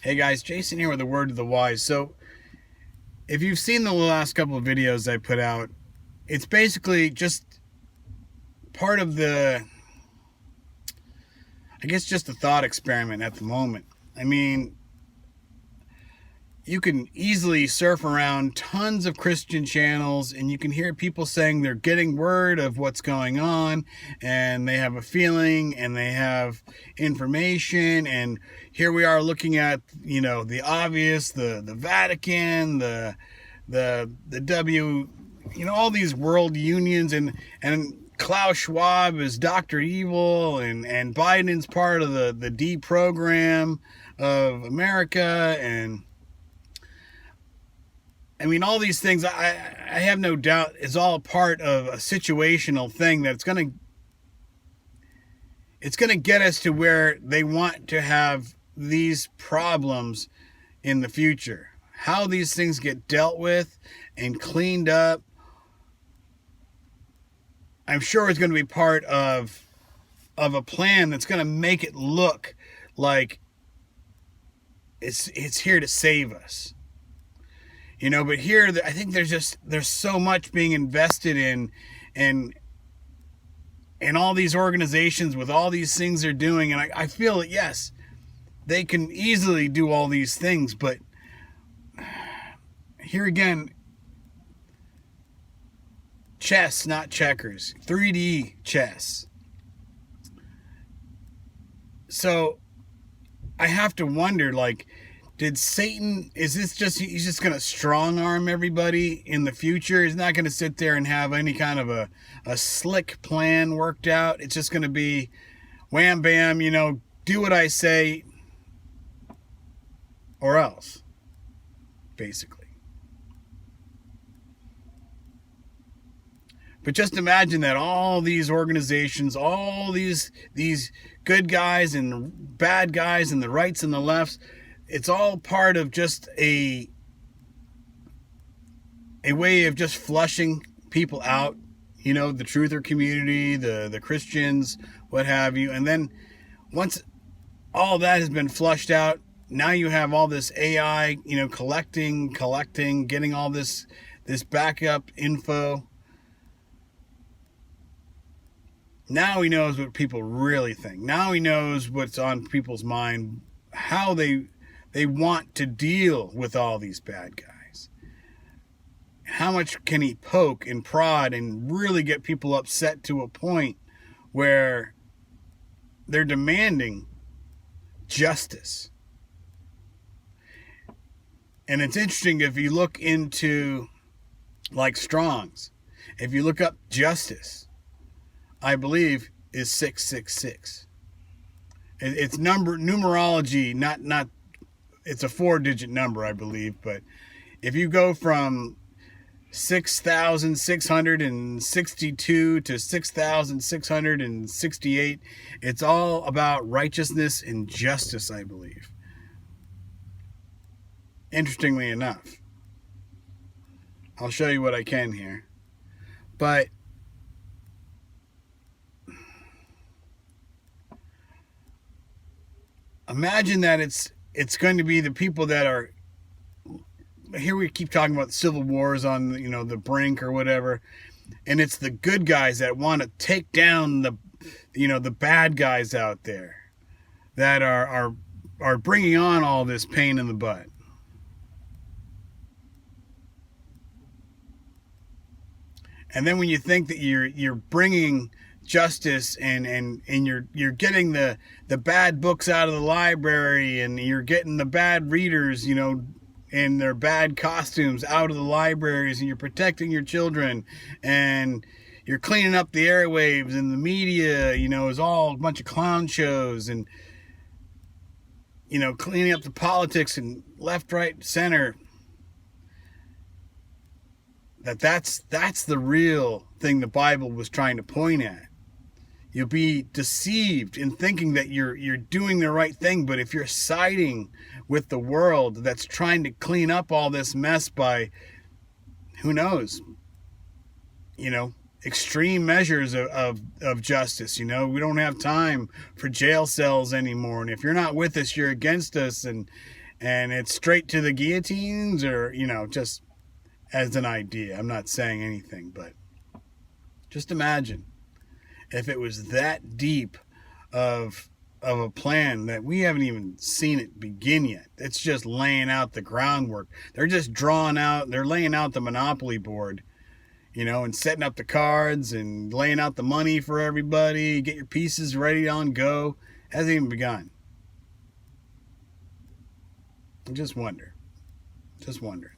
Hey guys, Jason here with a word to the wise. So, if you've seen the last couple of videos I put out, it's basically just part of just a thought experiment at the moment. I mean, you can easily surf around tons of Christian channels and you can hear people saying they're getting word of what's going on and they have a feeling and they have information. And here we are looking at, the obvious, the Vatican, the all these world unions, and Klaus Schwab is Dr. Evil, and Biden's part of the D program of America. And I mean, all these things, I have no doubt, is all a part of a situational thing that's it's gonna get us to where they want to have these problems in the future. How these things get dealt with and cleaned up, I'm sure it's going to be part of a plan that's going to make it look like it's here to save us. But here I think there's so much being invested in all these organizations with all these things they're doing, and I feel that yes, they can easily do all these things, but here again, chess, not checkers, 3D chess. So I have to wonder, like, did Satan, is this just, he's just going to strong arm everybody in the future? He's not going to sit there and have any kind of a slick plan worked out. It's just going to be wham bam, do what I say or else, basically. But just imagine that all these organizations, all these good guys and bad guys and the rights and the lefts, it's all part of just a way of just flushing people out, the truther community, the Christians, what have you. And then once all that has been flushed out, now you have all this AI, collecting, getting all this backup info. Now he knows what people really think. Now he knows what's on people's mind, how they want to deal with all these bad guys. How much can he poke and prod and really get people upset to a point where they're demanding justice? And it's interesting, if you look into, like, Strong's, if you look up justice, I believe is 666. It's numerology, not. It's a 4-digit number, I believe. But if you go from 6,662 to 6,668, it's all about righteousness and justice, I believe. Interestingly enough, I'll show you what I can here, but imagine that it's going to be the people that are here. We keep talking about civil wars on the brink or whatever, and it's the good guys that want to take down the bad guys out there that are bringing on all this pain in the butt. And then when you think that you're bringing justice and you're getting the bad books out of the library, and you're getting the bad readers, in their bad costumes out of the libraries, and you're protecting your children, and you're cleaning up the airwaves, and the media, is all a bunch of clown shows, and cleaning up the politics and left, right, center. That's the real thing the Bible was trying to point at. You'll be deceived in thinking that you're doing the right thing, but if you're siding with the world that's trying to clean up all this mess by, who knows, extreme measures of justice. We don't have time for jail cells anymore, and if you're not with us, you're against us, and and it's straight to the guillotines, or, just as an idea. I'm not saying anything, but just imagine if it was that deep of a plan that we haven't even seen it begin yet. It's just laying out the groundwork. They're just they're laying out the Monopoly board, and setting up the cards and laying out the money for everybody. Get your pieces ready on go. Hasn't even begun. I just wonder. Just wondering.